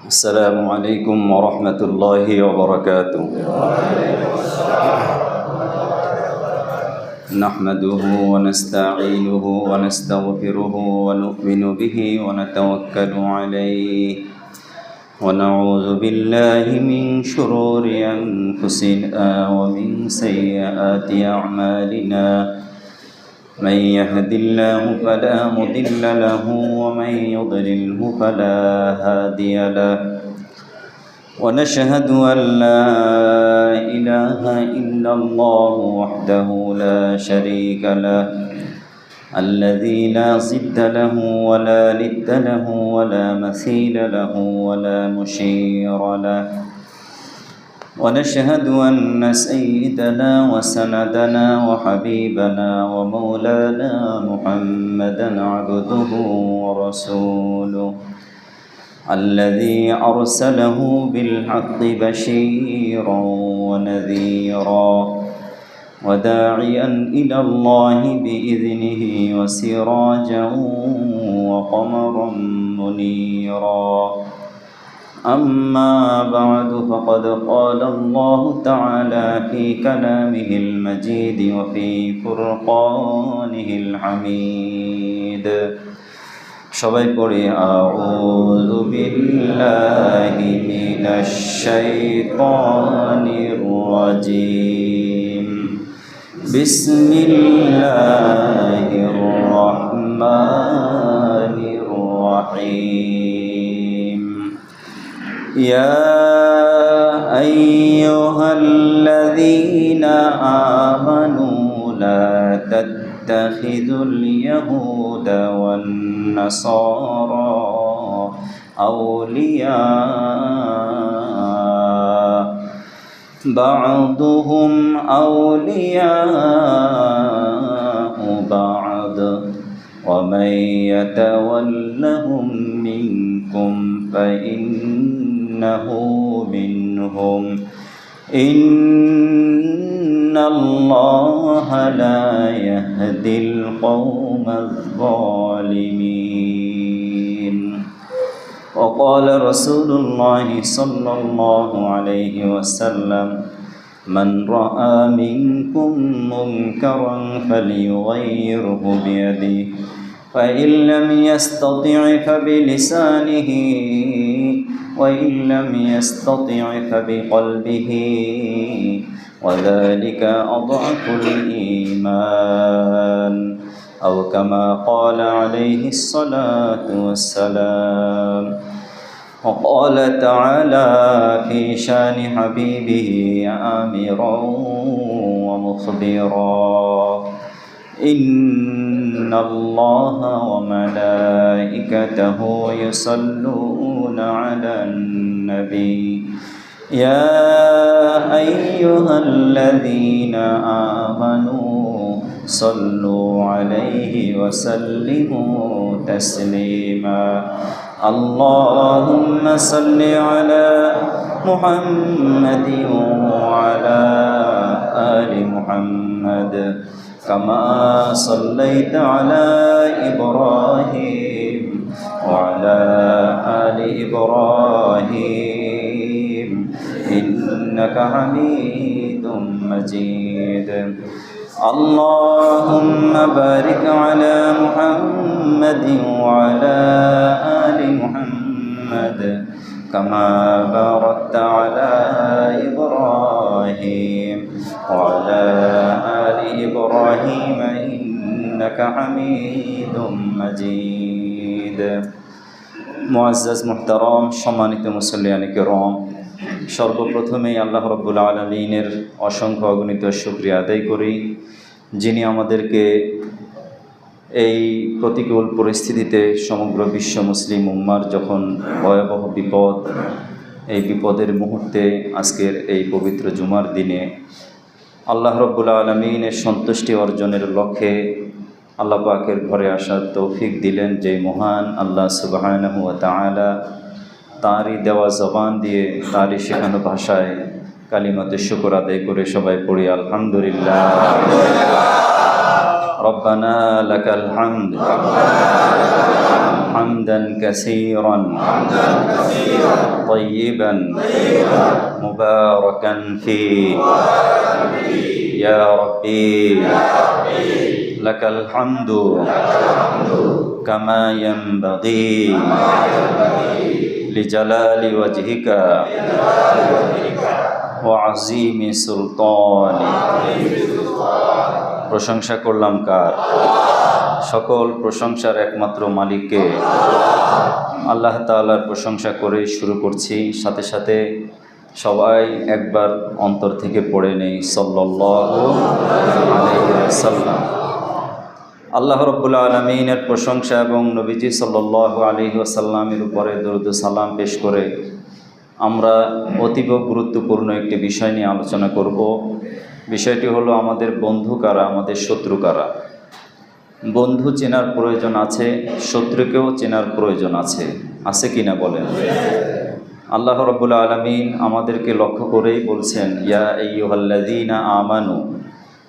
السلام عليكم ورحمة الله وبركاته. نحمده ونستعينه ونستغفره ونؤمن به ونتوكل عليه ونعوذ بالله من شرور أنفسنا ومن سيئات أعمالنا. من يهد الله فلا مضل له ومن يضلله فلا هادي له. ونشهد أن لا إله إلا الله وحده لا شريك له الذي لا ضد له ولا ند له ولا مثيل له ولا مشير له. ونشهد أن سيدنا وسندنا وحبيبنا ومولانا محمدا عبده ورسوله الذي أرسله بالحق بشيرا ونذيرا وداعيا إلى الله بإذنه وسراجا وقمرا منيرا. أما بعد فقد قال الله تعالى في كلامه المجيد وفي فرقانه الحميد. সবাই পড়ি আউযু বিল্লাহি মিনাশ শাইতানির রাজিম। বিসমিল্লাহির রহমানির রহিম। ইয়া আইয়ুহাল্লাযীনা আমানু লা تتخذوا اليهود والنصارى أولياء بعضهم أولياء بعض ومن يتولهم منكم فإنه منهم. إن الله لا يهدي القوم الظالمين. وقال رسول الله صلى الله عليه وسلم من رأى منكم منكرا فليغيره بيده فإن لم يستطع فبلسانه وإن لم يستطع فبقلبه وذلك أضعف الإيمان أو كما قال عليه الصلاة والسلام. وقال تعالى في شان حبيبه آمرا ومخبرا إن الله وملائكته يصلون على النبي يا أيها الذين آمنوا صلوا عليه وسلموا تسليما. اللهم صل على محمد وعلى آل محمد كما صليت على إبراهيم وعلى آل إبراهيم إنك حميد مجيد. اللهم بارك على محمد وعلى آل محمد كما باركت على إبراهيم وعلى آل إبراهيم إنك حميد مجيد. মুআজ্জাজ মুহতারাম, সম্মানিত মুসল্লিয়ান কিরাম, সর্বপ্রথমেই আল্লাহ রাব্বুল আলামিনের অসংখ্য অগণিত শুকরিয়া আদায় করি, যিনি আমাদেরকে এই প্রতিকূল পরিস্থিতিতে সমগ্র বিশ্ব মুসলিম উম্মার যখন ভয়াবহ বিপদ, এই বিপদের মুহূর্তে আজকের এই পবিত্র জুমার দিনে আল্লাহ রাব্বুল আলামিনের সন্তুষ্টি অর্জনের লক্ষ্যে আল্লাহ পাকের ঘরে আসার তৌফিক দিলেন। যে মহান আল্লাহ সুবহানাহু ওয়া তাআলা তাঁরই দেওয়া জবান দিয়ে তাঁরই শেখানো ভাষায় কালিমাতে শুকর আদায় করে সবাই পড়ি আলহামদুলিল্লাহ। ربنا لك الحمد حمدا كثيرا طيبا مباركا فيه يا ربي لك الحمد كما ينبغي لجلال وجهك وعظيم سلطانك। প্রশংসা করলাম কার? সকল প্রশংসার একমাত্র মালিককে আল্লাহ তাআলার প্রশংসা করে শুরু করছি। সাথে সাথে সবাই একবার অন্তর থেকে পড়ে নেই সাল্লাল্লাহু আলাইহি ওয়াসাল্লাম। আল্লাহ রাব্বুল আলামিনের প্রশংসা এবং নবীজি সাল্লাল্লাহু আলাইহি ওয়াসাল্লামের উপরে দরুদ ও সালাম পেশ করে আমরা অতীব গুরুত্বপূর্ণ একটি বিষয় নিয়ে আলোচনা করব। বিষয়টি হলো আমাদের বন্ধু কারা, আমাদের শত্রু কারা। বন্ধু চেনার প্রয়োজন আছে, শত্রুকেও চেনার প্রয়োজন আছে, আছে কিনা বলেন? আল্লাহ রাব্বুল আলামিন আমাদেরকে লক্ষ্য করেই বলছেন, ইয়া আইয়ুহাল্লাযীনা আমানু,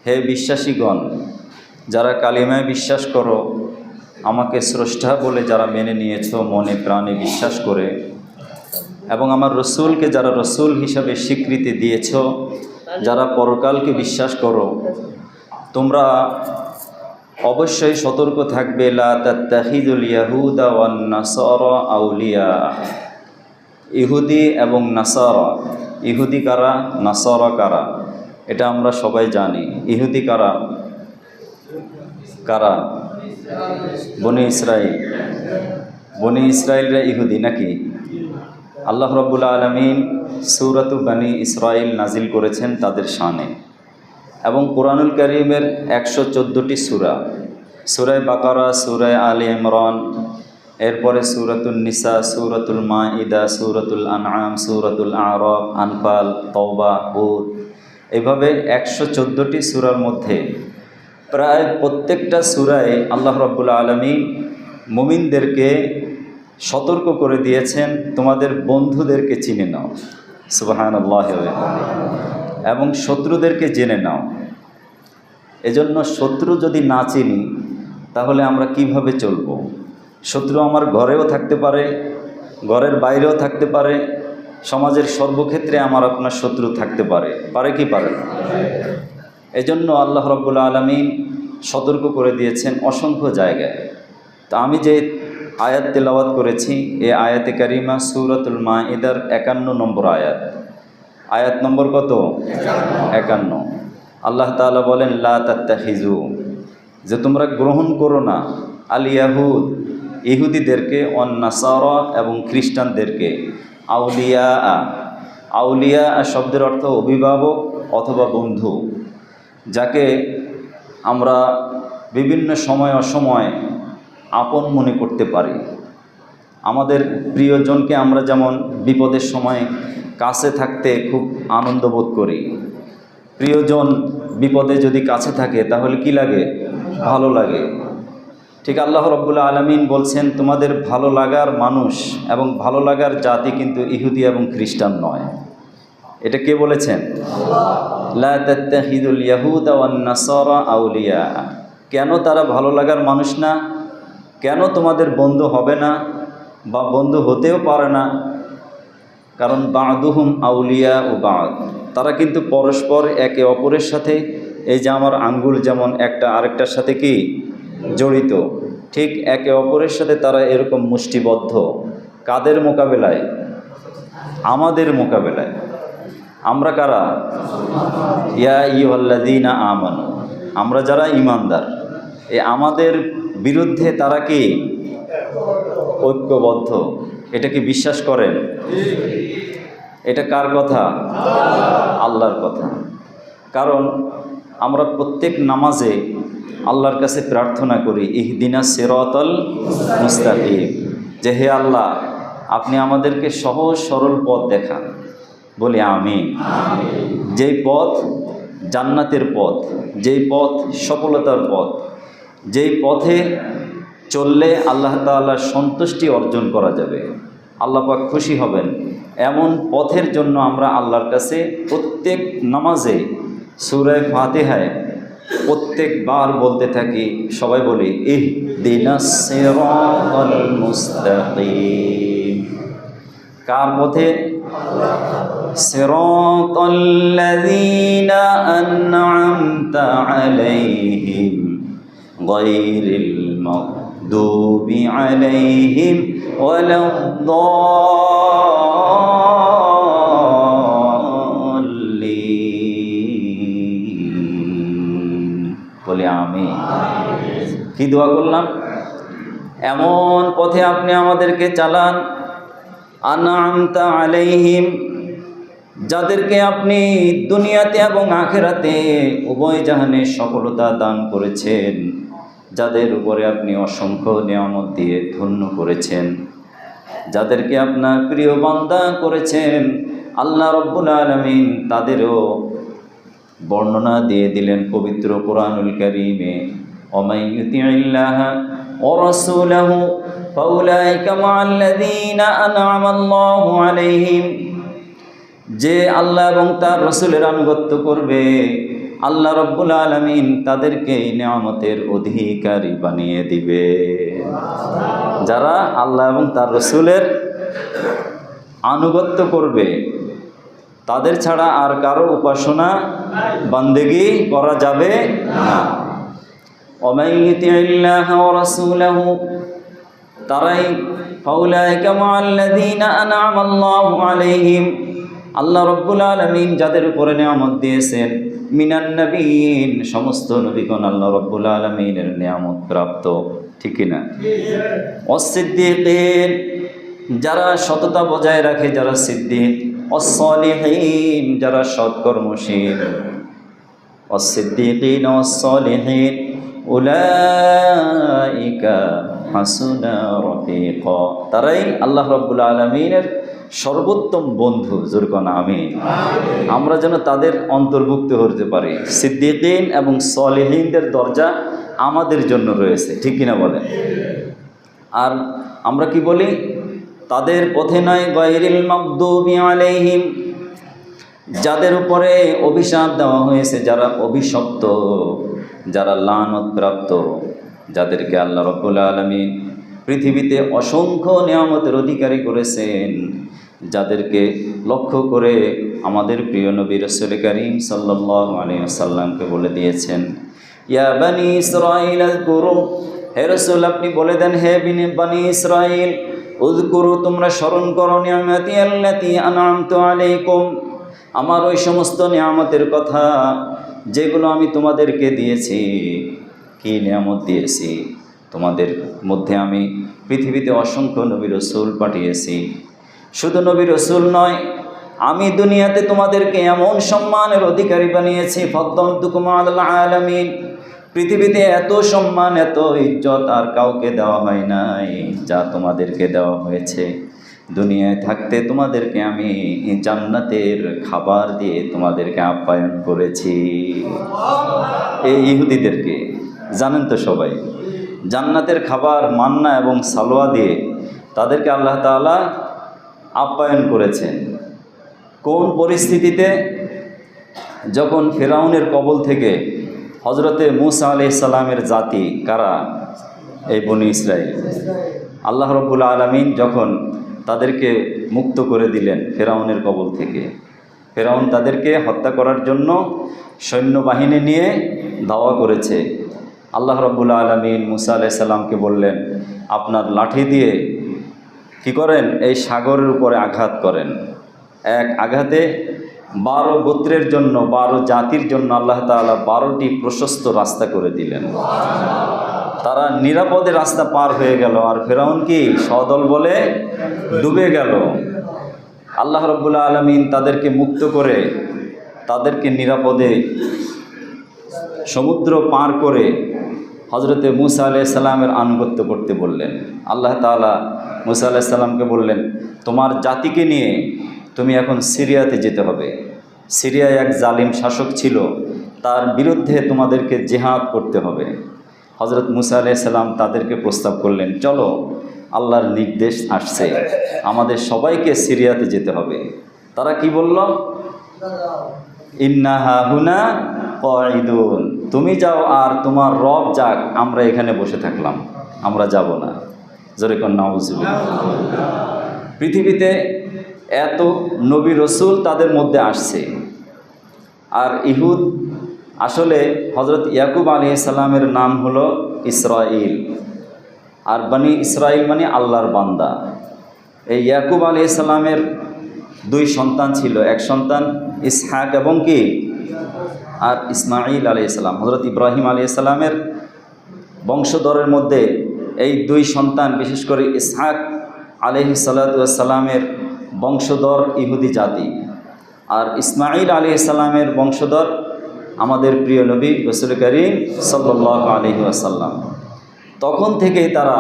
হে বিশ্বাসীগণ, যারা কালিমায় বিশ্বাস করো, আমাকে স্রষ্টা বলে যারা মেনে নিয়েছো মনে প্রাণে বিশ্বাস করে, এবং আমার রসুলকে যারা রসুল হিসাবে স্বীকৃতি দিয়েছ, যারা পরকালকে বিশ্বাস করো, তোমরা অবশ্যই সতর্ক থাকবে লা তাত্তাখিযুল ইয়াহুদা ওয়ান নাসারা আউলিয়া। ইহুদি এবং নাসারা, ইহুদি কারা, নাসারা কারা, এটা আমরা সবাই জানি। ইহুদি কারা? কারা? বনি ইসরাইল। বনি ইসরাইলরা ইহুদি নাকি? আল্লাহ রাব্বুল আলামিন সূরাতু বনি ইসরাইল নাজিল করেছেন তাদের শানে, এবং কোরআনুল কারীমের 114টি সূরা, সূরা বাকারা, সূরা আলে ইমরান, এরপরে সূরাতুন নিসা, সূরাতুল মাইদা, সূরাতুল আনআম, সূরাতুল আরাফ, আনফাল, তাওবা, হুদ, এভাবে 114টি সূরার মধ্যে প্রায় প্রত্যেকটা সূরায় আল্লাহ রাব্বুল আলামিন মুমিনদেরকে সতর্ক করে দিয়েছেন, তোমাদের বন্ধুদেরকে চিনে নাও, সুবহানাল্লাহ, এবং শত্রুদেরকে জেনে নাও। এজন্য শত্রু যদি না চিনি তাহলে আমরা কিভাবে চলব? শত্রু আমার ঘরেও থাকতে পারে, ঘরের বাইরেও থাকতে পারে, সমাজের সর্বক্ষেত্রে আমার আপনার শত্রু থাকতে পারে, পারে কি পারে না? এজন্য আল্লাহ রাব্বুল আলামিন সতর্ক করে দিয়েছেন অসংখ্য জায়গায়। তা আমি যে আয়াত তেলাওয়াত করেছি, এই আয়াতে কারিমা সূরাতুল মাইদার 51 নম্বর আয়াত। আয়াত নম্বর কত? 51। আল্লাহ তাআলা বলেন লা তাত্তাখিযু, যে তোমরা গ্রহণ করো না, আল ইয়াহুদ, ইহুদিদেরকে, ওয়ান নাসারা, এবং খ্রিস্টানদেরকে, আউলিয়া। আউলিয়া শব্দের অর্থ অভিভাবক অথবা বন্ধু, যাকে আমরা বিভিন্ন সময় অসময় আপন মনে করতে পারি। আমাদের প্রিয়জনকে আমরা যেমন বিপদের সময় কাছে থাকতে খুব আনন্দ বোধ করি, প্রিয়জন বিপদে যদি কাছে থাকে তাহলে কি লাগে? ভালো লাগে। ঠিক আল্লাহ রাব্বুল আলামিন বলছেন, তোমাদের ভালো লাগার মানুষ এবং ভালো লাগার জাতি কিন্তু ইহুদি এবং খ্রিস্টান নয়। এটা কে বলেছেন? লা তাত্তাখিযুল ইয়াহুদা ওয়ান নাসারা আউলিয়া। কেন তারা ভালো লাগার মানুষ না? কেন তোমাদের বন্ধু হবে না বা বন্ধু হতেও পারে না? কারণ বা'দুহুম আউলিয়া ও বা'দ, তারা কিন্তু পরস্পর একে অপরের সাথে, এই যে আমার আঙ্গুল যেমন একটা আরেকটার সাথে কি জড়িত, ঠিক একে অপরের সাথে তারা এরকম মুষ্টিবদ্ধ। কাদের মোকাবেলায়? আমাদের মোকাবেলায়। আমরা কারা? ইয়া আইয়ুহাল্লাযীনা আমানু, আমরা যারা ঈমানদার, আমাদের বিরুদ্ধে তারা কি ঐক্যবদ্ধ। এটা কি বিশ্বাস করেন? এটা কার কথা? আল্লাহর কথা। কারণ আমরা প্রত্যেক নামাজে আল্লাহর কাছে প্রার্থনা করি, ইহদিনাস সিরাতাল মুস্তাকিম, যে হে আল্লাহ, আপনি আমাদেরকে সহজ সরল পথ দেখান। বলি আমিন। যেই পথ জান্নাতের পথ, যেই পথ সফলতার পথ, যেই পথে চললে আল্লাহ তাআলার সন্তুষ্টি অর্জন করা যাবে, আল্লাহ পাক খুশি হবেন, এমন পথের জন্য আমরা আল্লাহর কাছে প্রত্যেক নামাজে সূরা ফাতিহায় প্রত্যেকবার বলতে থাকি, সবাই বলি ইহদিনাস সিরাতাল মুস্তাকিম। কার পথে? সিরাতাল্লাযীনা আন'আমতা আলাইহিম গায়রিল মাগদুবি আলাইহিম ওয়ালাদ-দাল্লিন। বলি আমিন। কি দোয়া করলাম? এমন পথে আপনি আমাদেরকে চালান, আন'আমতা আলাইহিম, যাদেরকে আপনি দুনিয়াতে এবং আখিরাতে উভয় জাহানে সফলতা দান করেছেন, যাদের উপরে আপনি অসংখ্য নিয়ামত দিয়ে ধন্য করেছেন, যাদেরকে আপনার প্রিয় বান্দা করেছেন। আল্লাহ রাব্বুল আলামিন তাদেরও বর্ণনা দিয়ে দিলেন পবিত্র কোরআনুল কারীমে, ওমাই ইউতিইল্লাহা ওয়া রাসূলাহু ফাউলাইকা মা'আল্লাযীনা আন'আমাল্লাহু আলাইহিম। যে আল্লাহ এবং তার রাসূলের আনুগত্য করবে, আল্লাহ রাব্বুল আলামিন তাদেরকে এই নিয়ামতের অধিকারী বানিয়ে দিবে। যারা আল্লাহ এবং তার রাসূলের আনুগত্য করবে, তাদের ছাড়া আর কারো উপাসনা বান্দেগি করা যাবে না। ওমাই ইউতিইল্লাহা ওয়া রাসূলাহু, তারাই ফাউলাইকা মা'আল্লাযীনা আন'আমাল্লাহু আলাইহিম, আল্লাহ রাব্বুল আলামিন যাদের উপরে নিয়ামত দিয়েছেন, মিনান নবীন, সমস্ত নবীগণ আল্লাহ রাব্বুল আলামিনের নিয়ামত প্রাপ্ত, ঠিক কি না? ওয়াস-সিদ্দীকিন, যারা সততা বজায় রাখে, যারা সিদ্দিক। ওয়াস-সালিহিন, যারা সৎকর্মশীল। ওয়াস-সিদ্দীকিন ওয়াস-সালিহিন উলাইকা হাসুনা রাফিকা, তারাই আল্লাহ রাব্বুল আলামিনের সর্বোত্তম বন্ধু। জোরকন আমিন। আমরা যেন তাদের অন্তর্ভুক্ত হতে পারি। সিদ্দিকিন এবং সালিহিনদের দরজা আমাদের জন্য রয়েছে, ঠিক কিনা বলেন? আর আমরা কি বলি? তাদের পথে নয়, গায়রিল মাগদুবি আলাইহিম, যাদের উপরে অভিশাপ দেওয়া হয়েছে, যারা অভিশপ্ত, যারা লানত প্রাপ্ত, যাদেরকে আল্লাহ রাব্বুল আলামিন পৃথিবীতে অসংখ্য নিয়ামতের অধিকারী করেছেন, যাদেরকে লক্ষ্য করে আমাদের প্রিয় নবী রাসূল করিম সাল্লাল্লাহু আলাইহি ওয়াসাল্লামকে বলে দিয়েছেন, ইয়া বানি ইসরাঈল আযকুরু, হে রাসূল আপনি বলে দেন, হে বানি ইসরাঈল, উযকুরু, তোমরা স্মরণ করো, নিয়ামতি আল্লাতী আন'আমতু আলাইকুম, আমার ওই সমস্ত নিয়ামতের কথা যেগুলো আমি তোমাদেরকে দিয়েছি। কি নিয়ামত দিয়েছি? তোমাদের মধ্যে আমি পৃথিবীতে অসংখ্য নবী রাসূল পাঠিয়েছি। শুধু নবী রাসূল নয়, আমি দুনিয়াতে তোমাদেরকে এমন সম্মানের অধিকারী বানিয়েছি, ফাদ্দালতুকুম আলাল আলামিন, পৃথিবীতে এত সম্মান, এত ইজ্জত আর কাউকে দেওয়া হয় নাই যা তোমাদেরকে দেওয়া হয়েছে। দুনিয়ায় থাকতে তোমাদেরকে আমি জান্নাতের খাবার দিয়ে তোমাদেরকে আপ্যায়ন করেছি। এই ইহুদিদেরকে জানেন তো সবাই, জান্নাতের খাবার মান্না এবং সালোয়া দিয়ে তাদেরকে আল্লাহ তাআলা আপ্যায়ন করেছেন। কোন পরিস্থিতিতে? যখন ফিরআউনের কবল থেকে হজরতে মূসা আলাইহিস সালামের জাতি কারা? এই বনি ইসরাইল। আল্লাহ রাব্বুল আলামিন যখন তাদেরকে মুক্ত করে দিলেন ফিরআউনের কবল থেকে, ফিরআউন তাদেরকে হত্যা করার জন্য সৈন্যবাহিনী নিয়ে ধাওয়া করেছে। আল্লাহ রাব্বুল আলামিন মূসা আলাইহিস সালামকে বললেন, আপনার লাঠি দিয়ে কি করেন? এই সাগরের উপরে আঘাত করেন। এক আঘাতে 12 গোত্রের জন্য, 12 জাতির জন্য আল্লাহ তাআলা 12টি প্রশস্ত রাস্তা করে দিলেন। তারা নিরাপদে রাস্তা পার হয়ে গেল, আর ফিরআউন কি সদল বলে ডুবে গেল। আল্লাহ রাব্বুল আলামিন তাদেরকে মুক্ত করে তাদেরকে নিরাপদে সমুদ্র পার করে হজরতে মূসা আলাইহিস সালামের আনুগত্য করতে বললেন। আল্লাহ তাআলা মূসা আলাইহিস সালামকে বললেন, তোমার জাতিকে নিয়ে তুমি এখন সিরিয়াতে যেতে হবে। সিরিয়ায় এক জালিম শাসক ছিল, তার বিরুদ্ধে তোমাদেরকে জিহাদ করতে হবে। হজরত মূসা আলাইহিস সালাম তাদেরকে প্রস্তাব করলেন, চলো, আল্লাহর নির্দেশ আসছে, আমাদের সবাইকে সিরিয়াতে যেতে হবে। তারা কি বলল? ইন্না হাহুনা কাঈদুন, তুমি যাও আর তোমার রব যাক, আমরা এখানে বসে থাকলাম, আমরা যাব না। জোরে কোন নাউজুবিল্লাহ। পৃথিবীতে এত নবী রসুল তাদের মধ্যে আসছে, আর ইহুদ আসলে হজরত ইয়াকুব আলাইহিস সালামের নাম হলো ইসরাইল, আর বনি ইসরাইল মানে আল্লাহর বান্দা। এই ইয়াকুব আলাইহিস সালামের দুই সন্তান ছিল, এক সন্তান ইসহাক এবং কি আর ইসমাঈল আলাইহিস সালাম। হজরত ইব্রাহিম আলাইহিস সালামের বংশধরের মধ্যে এই দুই সন্তান, বিশেষ করে ইসহাক আলাইহিস সালামের বংশধর ইহুদি জাতি, আর ইসমাঈল আলাইহিস সালামের বংশধর আমাদের প্রিয় নবী রাসূল করিম সাল্লাল্লাহু আলাইহি ওয়াসাল্লাম। তখন থেকেই তারা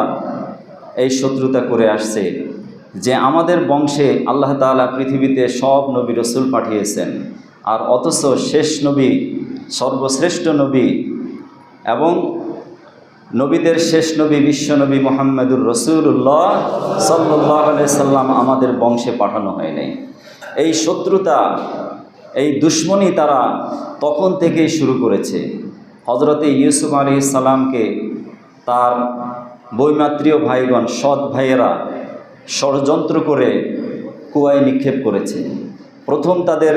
এই শত্রুতা করে আসছে যে আমাদের বংশে আল্লাহ তাআলা পৃথিবীতে সব নবী রসুল পাঠিয়েছেন, আর অথচ শেষ নবী, সর্বশ্রেষ্ঠ নবী এবং নবীদের শেষ নবী বিশ্বনবী মুহাম্মদুর রাসূলুল্লাহ সাল্লাল্লাহু আলাইহি সাল্লাম আমাদের বংশে পাঠানো হয় নাই। এই শত্রুতা, এই দুশ্মনী তারা তখন থেকেই শুরু করেছে। হজরতে ইউসুফ আলাইহিস সালামকে তার বৈমাত্রীয় ভাইগণ, সৎ ভাইয়েরা ষড়যন্ত্র করে কুয়ায় নিক্ষেপ করেছে। প্রথম তাদের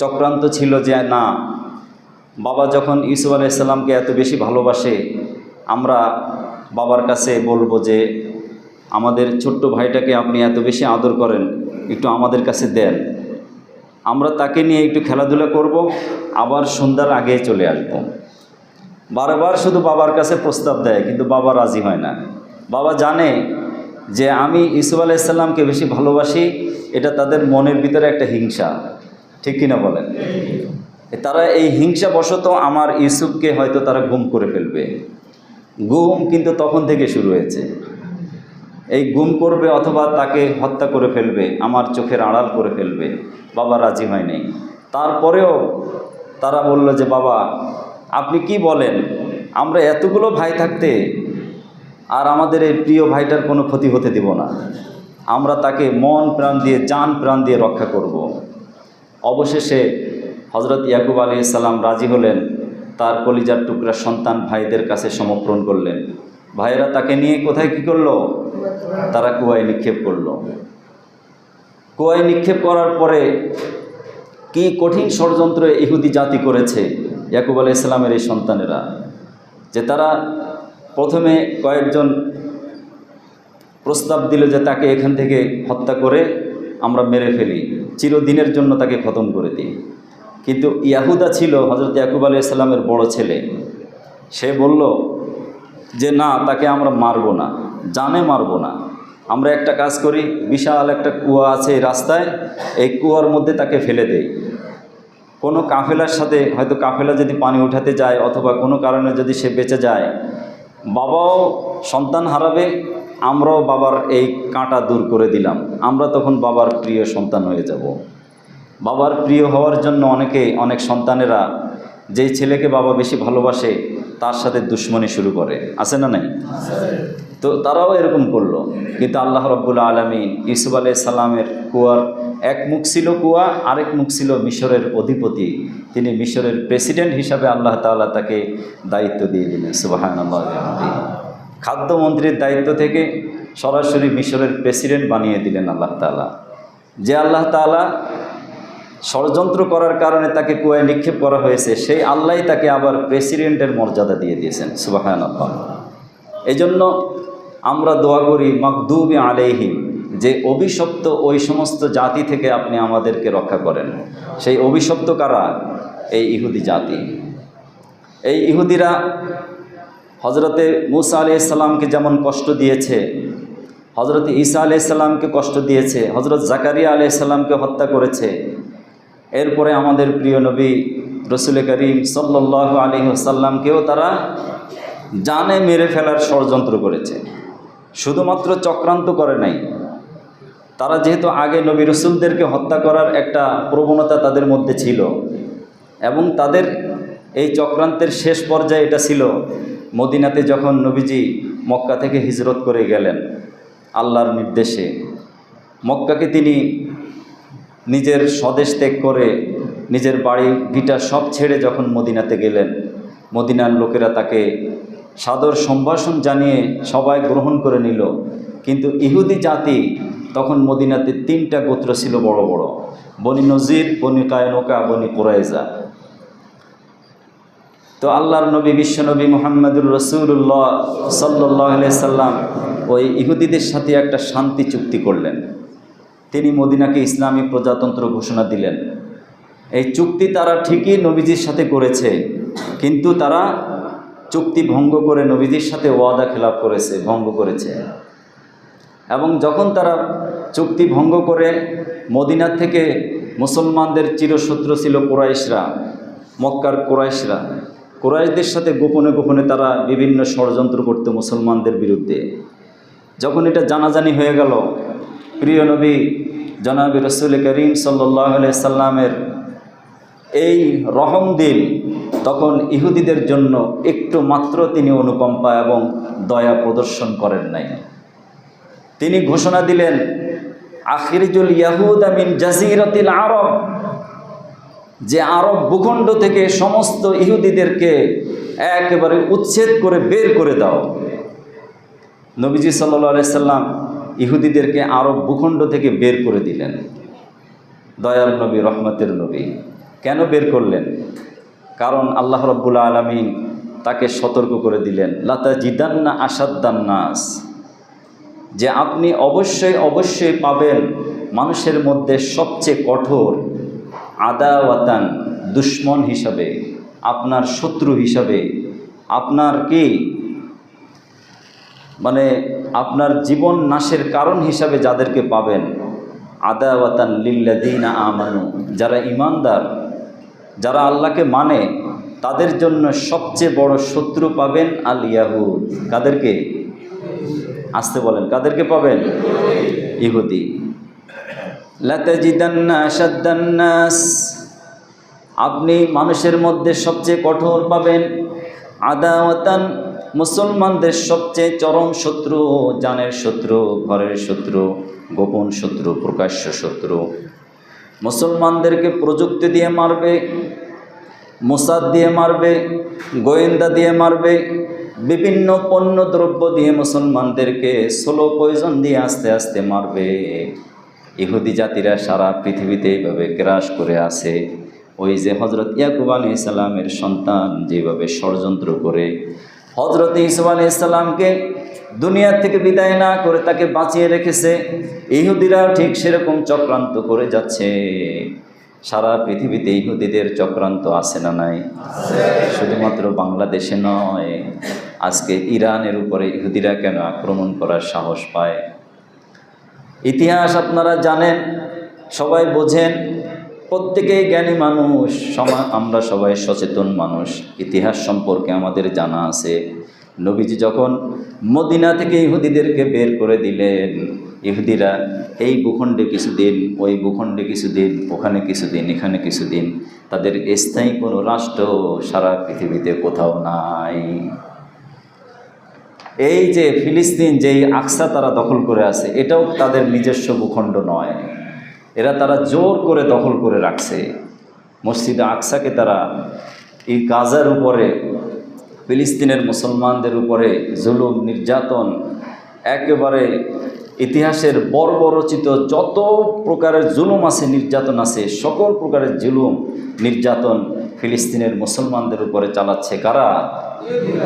চক্রান্ত ছিল যে না, বাবা যখন ইউসুফ আলাইহিস সালামকে এত বেশি ভালোবাসে, আমরা বাবার কাছে বলবো যে আমাদের ছোট্ট ভাইটাকে আপনি এত বেশি আদর করেন, একটু আমাদের কাছে দেন, আমরা তাকে নিয়ে একটু খেলাধুলা করব, আবার সন্ধ্যার আগে চলে আসব। বারবার শুধু বাবার কাছে প্রস্তাব দেয়, কিন্তু বাবা রাজি হয় না। বাবা জানে যে আমি ইউসুফ আলাইহিস সালামকে বেশি ভালোবাসি, এটা তাদের মনের ভিতরে একটা হিংসা, ঠিক কিনা বলেন? তারা এই হিংসাবশত আমার ইউসুফকে হয়তো তারা গুম করে ফেলবে। গুম কিন্তু তখন থেকে শুরু হয়েছে। এই গুম করবে অথবা তাকে হত্যা করে ফেলবে, আমার চোখের আড়াল করে ফেলবে। বাবা রাজি হয় নাই। তারপরেও তারা বলল যে বাবা আপনি কি বলেন, আমরা এতগুলো ভাই থাকতে আর আমাদের এই প্রিয় ভাইটার কোনো ক্ষতি হতে দেব না, আমরা তাকে মন প্রাণ দিয়ে, জান প্রাণ দিয়ে রক্ষা করব। অবশেষে হজরত ইয়াকুব আলাইহিস সালাম রাজি হলেন, তার কলিজার টুকরা সন্তান ভাইদের কাছে সমর্পণ করলেন। ভাইয়েরা তাকে নিয়ে কোথায় কি করলো? তারা কুয়ায় নিক্ষেপ করলো। কুয়ায় নিক্ষেপ করার পরে কি কঠিন ষড়যন্ত্র ইহুদি জাতি করেছে ইয়াকুব আলাইহিস সালামের এই সন্তানেরা, যে তারা প্রথমে কয়েকজন প্রস্তাব দিল যে তাকে এখান থেকে হত্যা করে আমরা মেরে ফেলি, চিরদিনের জন্য তাকে খতম করে দিই। কিন্তু ইয়াহুদা ছিল হজরত ইয়াকুব আলাইহিস সালামের বড় ছেলে, সে বলল যে না, তাকে আমরা মারব না, জানে মারব না, আমরা একটা কাজ করি, বিশাল একটা কুয়া আছে এই রাস্তায়, এই কুয়ার মধ্যে তাকে ফেলে দেই। কোনো কাফেলার সাথে, হয়তো কাফেলা যদি পানি উঠাতে যায় অথবা কোনো কারণে যদি সে বেঁচে যায়, বাবাও সন্তান হারাবে, আমরাও বাবার এই কাঁটা দূর করে দিলাম, আমরা তখন বাবার প্রিয় সন্তান হয়ে যাব। বাবার প্রিয় হওয়ার জন্য অনেক সন্তানেরা যেই ছেলেকে বাবা বেশি ভালোবাসে তার সাথে দুশ্মনী শুরু করে, আছে না নাই? তো তারাও এরকম করলো। কিন্তু আল্লাহ রাব্বুল আলামিন ইউসুফ আলাইহিস সালামের কুয়ার এক মুখ ছিল কুয়া, আরেক মুখ ছিল মিশরের অধিপতি, তিনি মিশরের প্রেসিডেন্ট হিসাবে আল্লাহ তাআলা তাকে দায়িত্ব দিয়ে দিলেন। সুবহানাল্লাহ। খাদ্যমন্ত্রীর দায়িত্ব থেকে সরাসরি মিশরের প্রেসিডেন্ট বানিয়ে দিলেন আল্লাহ তাআলা। যে আল্লাহ তাআলা ষড়যন্ত্র করার কারণে তাকে কুয়ায় নিক্ষেপ করা হয়েছে, সেই আল্লাহই তাকে আবার প্রেসিডেন্টের মর্যাদা দিয়ে দিয়েছেন। সুবহানাল্লাহ। এই জন্য আমরা দোয়া করি মাগদুবি আলাইহিম, যে অভিশপ্ত ওই সমস্ত জাতি থেকে আপনি আমাদেরকে রক্ষা করেন। সেই অভিশপ্ত কারা? এই ইহুদি জাতি। এই ইহুদিরা হজরতে মুসা আলাইহিস সালামকে যেমন কষ্ট দিয়েছে, হজরত ঈসা আলাইহিস সালামকে কষ্ট দিয়েছে, হজরত জাকারিয়া আলাইহিস সালামকে হত্যা করেছে, এরপরে আমাদের প্রিয় নবী রাসূল করিম সাল্লাল্লাহু আলাইহি ওয়াসাল্লামকেও তারা জানে মেরে ফেলার ষড়যন্ত্র করেছে। শুধুমাত্র চক্রান্ত করে নাই, তারা যেহেতু আগে নবী রাসূলদেরকে হত্যা করার একটা প্রবণতা তাদের মধ্যে ছিল, এবং তাদের এই চক্রান্তের শেষ পর্যায়ে এটা ছিল মদিনাতে যখন নবীজি মক্কা থেকে হিজরত করে গেলেন আল্লাহর নির্দেশে, মক্কাকে তিনি নিজের স্বদেশ ত্যাগ করে নিজের বাড়ি ভিটা সব ছেড়ে যখন মদিনাতে গেলেন, মদিনার লোকেরা তাকে সাদর সম্ভাষণ জানিয়ে সবাই গ্রহণ করে নিল। কিন্তু ইহুদি জাতি তখন মদিনাতে 3টা গোত্র ছিল বড় বড়, বনি নজির, বনি কায়নুকা, বনি কুরাইজা। তো আল্লাহর নবী বিশ্বনবী মুহাম্মদুর রাসূলুল্লাহ সাল্লাল্লাহু আলাইহি সাল্লাম ওই ইহুদিদের সাথে একটা শান্তি চুক্তি করলেন। তিনি মদিনাকে ইসলামী প্রজাতন্ত্র ঘোষণা দিলেন। এই চুক্তি তারা ঠিকই নবীজির সাথে করেছে, কিন্তু তারা চুক্তি ভঙ্গ করে নবীজির সাথে ওয়াদা খেলাপ করেছে, ভঙ্গ করেছে। এবং যখন তারা চুক্তি ভঙ্গ করে মদিনা থেকে, মুসলমানদের চিরশত্রু ছিল কুরাইশরা, মক্কার কুরাইশরা, কুরাইশদের সাথে গোপনে গোপনে তারা বিভিন্ন ষড়যন্ত্র করতে মুসলমানদের বিরুদ্ধে। যখন এটা জানাজানি হয়ে গেল, প্রিয় নবী জনাবি রাসূল করিম সাল্লাল্লাহু আলাইহি সাল্লামের এই রহম দিল, তখন ইহুদিদের জন্য একটু মাত্র তিনি অনুকম্পা এবং দয়া প্রদর্শন করেন নাই। তিনি ঘোষণা দিলেন, আখিরিজুল ইয়াহুদা মিন জাজিরাতিল আরব, যে আরব ভূখণ্ড থেকে সমস্ত ইহুদিদেরকে একেবারে উচ্ছেদ করে বের করে দাও। নবীজি সাল্লাল্লাহু আলাইহি সাল্লাম ইহুদিদেরকে আরব ভূখণ্ড থেকে বের করে দিলেন। দয়ার নবী, রহমতের নবী। কেন বের করলেন? কারণ আল্লাহ রাব্বুল আলামিন তাকে সতর্ক করে দিলেন, লাতাজিদান্না আশাদ্দান নাস, যে আপনি অবশ্যই অবশ্যই পাবেন মানুষের মধ্যে সবচেয়ে কঠোর, আদাওয়াতান, দুশ্মন হিসাবে, আপনার শত্রু হিসাবে, আপনার কি মানে আপনার জীবন নাশের কারণ হিসাবে যাদেরকে পাবেন, আদাওয়াতান লিল্লাযিনা আমানু, যারা ঈমানদার, যারা আল্লাহকে মানে, তাদের জন্য সবচেয়ে বড় শত্রু পাবেন আল ইয়াহুদ। কাদেরকে? আসতে বলেন, কাদেরকে পাবেন? ইহুদি। লাতাজিদান্না আশাদ্দান নাস, আপনি মানুষের মধ্যে সবচেয়ে কঠোর পাবেন, আদাওয়াতান, মুসলমানদের সবচেয়ে চরম শত্রু, জানের শত্রু, ঘরের শত্রু, গোপন শত্রু, প্রকাশ্য শত্রু। মুসলমানদেরকে প্রযুক্তি দিয়ে মারবে, মোসাদ দিয়ে মারবে, গোয়েন্দা দিয়ে মারবে, বিভিন্ন পণ্য দ্রব্য দিয়ে মুসলমানদেরকে স্লো পয়জন দিয়ে আস্তে আস্তে মারবে। ইহুদি জাতিরা সারা পৃথিবীতে এইভাবে গ্রাস করে আছে। ওই যে হজরত ইয়াকুব আলাইহিস সালামের সন্তান যেভাবে ষড়যন্ত্র করে হজরত ইউসুফ আলাইহিস সালামকে দুনিয়া থেকে বিদায় না করে তাকে বাঁচিয়ে রেখেছে, ইহুদিরাও ঠিক সেরকম চক্রান্ত করে যাচ্ছে। সারা পৃথিবীতে ইহুদিদের চক্রান্ত আছে না নাই? শুধুমাত্র বাংলাদেশে নয়, আজকে ইরানের উপরে ইহুদিরা কেন আক্রমণ করার সাহস পায়? ইতিহাস আপনারা জানেন, সবাই বোঝেন, প্রত্যেকেই জ্ঞানী মানুষ, আমরা সবাই সচেতন মানুষ, ইতিহাস সম্পর্কে আমাদের জানা আছে। নবীজি যখন মদিনা থেকে ইহুদিদেরকে বের করে দিলেন, ইহুদিরা এই ভূখণ্ডে কিছুদিন, ওই ভূখণ্ডে কিছুদিন, ওখানে কিছুদিন, এখানে কিছুদিন, তাদের স্থায়ী কোনো রাষ্ট্র সারা পৃথিবীতে কোথাও নাই। এই যে ফিলিস্তিন, যেই আকসা তারা দখল করে আছে, এটাও তাদের নিজস্ব ভূখণ্ড নয়, তারা জোর করে দখল করে রাখছে। মসজিদে আকসাকে তারা, এই গাজার উপরে, ফিলিস্তিনের মুসলমানদের উপরে জুলুম নির্যাতন, একেবারে ইতিহাসের বর্বরচিত যত প্রকারের জুলুম আছে, নির্যাতন আছে, সকল প্রকারের জুলুম নির্যাতন ফিলিস্তিনের মুসলমানদের উপরে চালাচ্ছে কারা?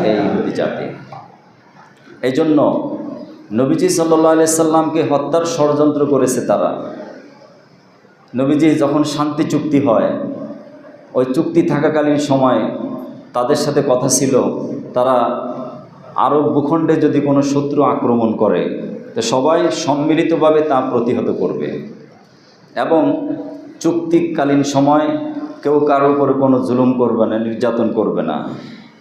এই ইহুদি জাতি। এই জন্য নবীজি সাল্লাল্লাহু আলাইহি সাল্লামকে হত্যার ষড়যন্ত্র করেছে তারা। নবীজি যখন শান্তি চুক্তি হয়, ওই চুক্তি থাকাকালীন সময় তাদের সাথে কথা ছিল, তারা আরব ভূখণ্ডে যদি কোনো শত্রু আক্রমণ করে তো সবাই সম্মিলিতভাবে তা প্রতিহত করবে, এবং চুক্তিকালীন সময় কেউ কারোর উপরে কোনো জুলুম করবে না, নির্যাতন করবে না।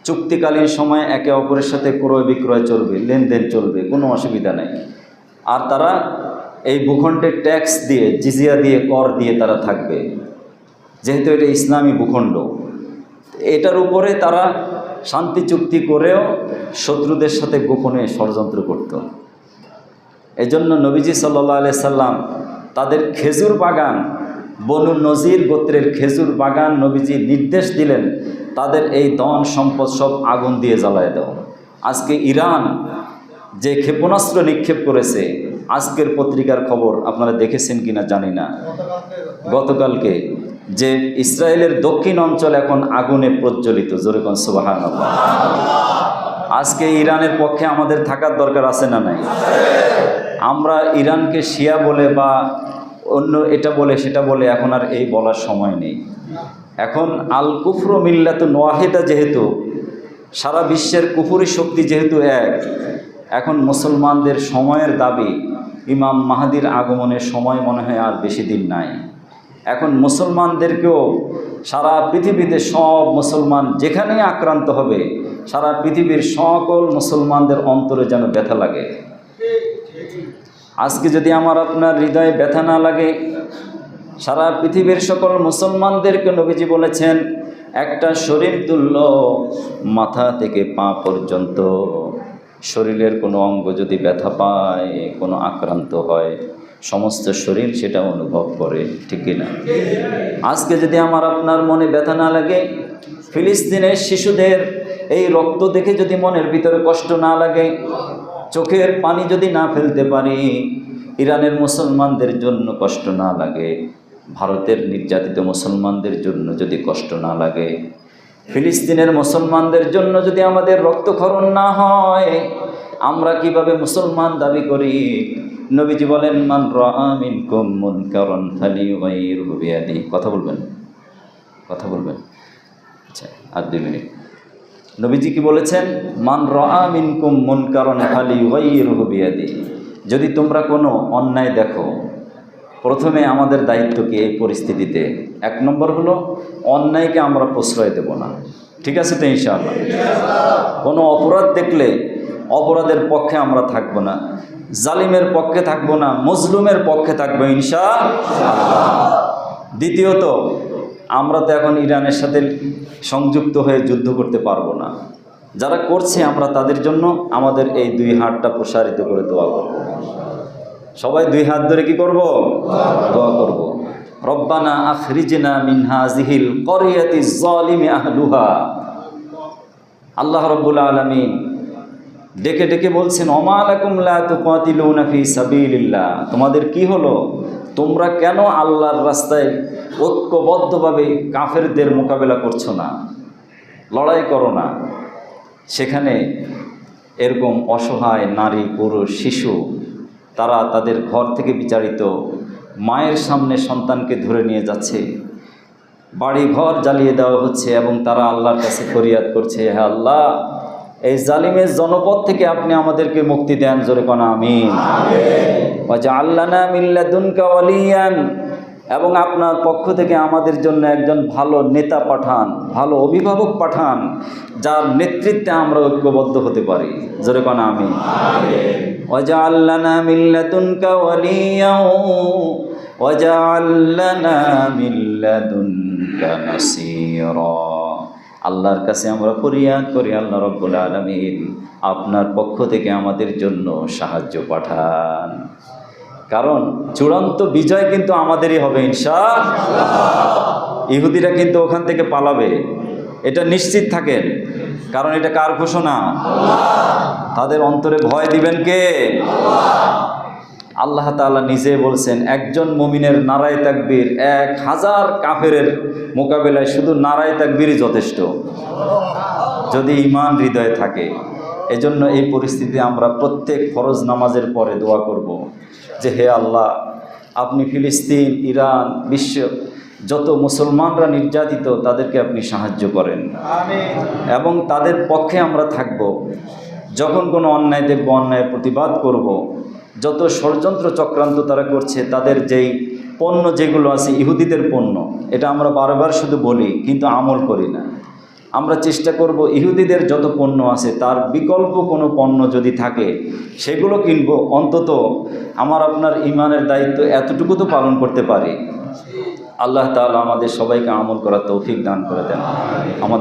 চুক্তিকালীন সময় একে অপরের সাথে ক্রয় বিক্রয় চলবে, লেনদেন চলবে, কোনো অসুবিধা নেই। আর তারা এই ভূখণ্ডে ট্যাক্স দিয়ে, জিজিয়া দিয়ে, কর দিয়ে তারা থাকবে, যেহেতু এটা ইসলামী ভূখণ্ড। এটার উপরে তারা শান্তি চুক্তি করেও শত্রুদের সাথে গোপনে ষড়যন্ত্র করত। এজন্য নবীজি সাল্লাল্লাহু আলাইহি সাল্লাম তাদের খেজুর বাগান বনু নজির গোত্রের খেজুর বাগান নবীজি নির্দেশ দিলেন তাদের এই ধন সম্পদ সব আগুন দিয়ে জ্বালায় দাও। আজকে ইরান যে ক্ষেপণাস্ত্র নিক্ষেপ করেছে, আজকের পত্রিকার খবর আপনারা দেখেছেন কিনা জানি না, গতকালকে যে ইসরায়েলের দক্ষিণ অঞ্চল এখন আগুনে প্রজ্বলিত, জোরে কোন সুবহানাল্লাহ। আজকে ইরানের পক্ষে আমাদের থাকার দরকার আছে না নাই? আমরা ইরানকে শিয়া বলে বা অন্য এটা বলে সেটা বলে এখন আর এই বলার সময় নেই। এখন আল কুফরু মিল্লাতুন ওয়াহিদা, যেহেতু সারা বিশ্বের কুফরি শক্তি যেহেতু এক, এখন মুসলমানদের সময়ের দাবি ইমাম মাহাদির আগমনের সময় মনে হয় আর বেশি দিন নাই। এখন মুসলমানদেরকেও সারা পৃথিবীতে সব মুসলমান যেখানেই আক্রান্ত হবে, সারা পৃথিবীর সকল মুসলমানদের অন্তরে যেন ব্যথা লাগে। আজকে যদি আমার আপনার হৃদয়ে ব্যথা না লাগে, সারা পৃথিবীর সকল মুসলমানদেরকে নবীজি বলেছেন একটা শরীর তুল্য মাথা থেকে পা পর্যন্ত শরীরের কোনো অঙ্গ যদি ব্যথা পায়, কোনো আক্রান্ত হয়, সমস্ত শরীর সেটা অনুভব করে, ঠিক কিনা? আজকে যদি আমার আপনার মনে ব্যথা না লাগে, ফিলিস্তিনের শিশুদের এই রক্ত দেখে যদি মনের ভিতরে কষ্ট না লাগে, চোখের পানি যদি না ফেলতে পারি, ইরানের মুসলমানদের জন্য কষ্ট না লাগে, ভারতের নির্যাতিত মুসলমানদের জন্য যদি কষ্ট না লাগে, ফিলিস্তিনের মুসলমানদের জন্য যদি আমাদের রক্তক্ষরণ না হয়, আমরা কিভাবে মুসলমান দাবি করি? নবীজি বলেন মান রাআ মিনকুম মুনকারান ফালিয়ুগাইয়িরহু বিয়াদিহি। কথা বলবেন আচ্ছা, আর 2 মিনিট। নবীজি কি বলেছেন? মান রাআ মিনকুম মুনকারান ফালিয়ুগাইয়িরহু বিয়াদিহি। যদি তোমরা কোনো অন্যায় দেখো, প্রথমে আমাদের দায়িত্ব কি এই পরিস্থিতিতে? 1 নম্বর হলো অন্যায়কে আমরা প্রশ্রয় দেব না, ঠিক আছে তো ইনশাআল্লাহ? কোনো অপরাধ দেখলে অপরাধের পক্ষে আমরা থাকব না, জালিমের পক্ষে থাকব না, মজলুমের পক্ষে থাকবো ইনশাআল্লাহ। দ্বিতীয়ত, আমরা তো এখন ইরানের সাথে সংযুক্ত হয়ে যুদ্ধ করতে পারবো না। যারা করছে আমরা তাদের জন্য আমাদের এই 2 হাতটা প্রসারিত করে দোয়া করব। সবাই 2 হাত ধরে কি করব? দোয়া করব। রব্বানা আখরিজনা মিন হাযিহিল ক্বরিয়াতিজ যালিমি আহলুহা। আল্লাহ রাব্বুল আলামিন ডেকে ডেকে বলছেন ওমা লাকুম লা তুকাতিলুনা ফি সাবিলিল্লাহ। তোমাদের কি হলো? তোমরা কেন আল্লাহর রাস্তায় ঐক্যবদ্ধভাবে কাফেরদের মোকাবেলা করছো না, লড়াই করো না? সেখানে এরকম অসহায় নারী, পুরুষ, শিশু, তারা তাদের ঘর থেকে বিচারিত, মায়ের সামনে সন্তানকে ধরে নিয়ে যাচ্ছে, বাড়ি ঘর জ্বালিয়ে দেওয়া হচ্ছে এবং তারা আল্লাহর কাছে ফরিয়াদ করছে, হে আল্লাহ, এই জালিমের জনপদ থেকে আপনি আমাদেরকে মুক্তি দেন, জোরে কোন আমিন। ওয়াজআল লানা মিন লাদুনকা ওয়ালিয়ান, এবং আপনার পক্ষ থেকে আমাদের জন্য একজন ভালো নেতা পাঠান, ভালো অভিভাবক পাঠান, যার নেতৃত্বে আমরা ঐক্যবদ্ধ হতে পারি, জোরে কোন আমিন। ওয়াজআল লানা মিন লাদুনকা ওয়ালিয়ান ওয়াজআল লানা মিন লাদুনকা নাসীরা। আল্লাহর কাছে আমরা ফরিয়াদ করি, আল্লাহ রাব্বুল আলামিন আপনার পক্ষ থেকে আমাদের জন্য সাহায্য পাঠান। কারণ চূড়ান্ত বিজয় কিন্তু আমাদেরই হবে ইনশাআল্লাহ। ইহুদিরা কিন্তু ওখান থেকে পালাবে, এটা নিশ্চিত থাকেন। কারণ এটা কার ঘোষণা? তাদের অন্তরে ভয় দিবেন কে? আল্লাহ তাআলা নিজে বলছেন একজন মুমিনের নারায়ে তাকবীর 1000 কাফেরের মোকাবেলায় শুধু নারায়ে তাকবীরই যথেষ্ট, যদি ঈমান হৃদয়ে থাকে। এজন্য এই পরিস্থিতিতে আমরা প্রত্যেক ফরজ নামাজের পরে দোয়া করব যে হে আল্লাহ, আপনি ফিলিস্তিন, ইরান, বিশ্ব যত মুসলমানরা নির্যাতিত তাদেরকে আপনি সাহায্য করেন এবং তাদের পক্ষে আমরা থাকব। যখন কোনো অন্যায় দেখব অন্যায়ের প্রতিবাদ করব। যত ষড়যন্ত্র চক্রান্ত তারা করছে, তাদের যেই পণ্য যেগুলো আছে ইহুদিদের পণ্য, এটা আমরা বারবার শুধু বলি কিন্তু আমল করি না। আমরা চেষ্টা করব ইহুদিদের যত পণ্য আছে তার বিকল্প কোনো পণ্য যদি থাকে সেগুলো কিনবো। অন্তত আমার আপনার ঈমানের দায়িত্ব এতটুকু তো পালন করতে পারি। আল্লাহ তাআলা আমাদের সবাইকে আমল করার তৌফিক দান করে দেন। আমাদের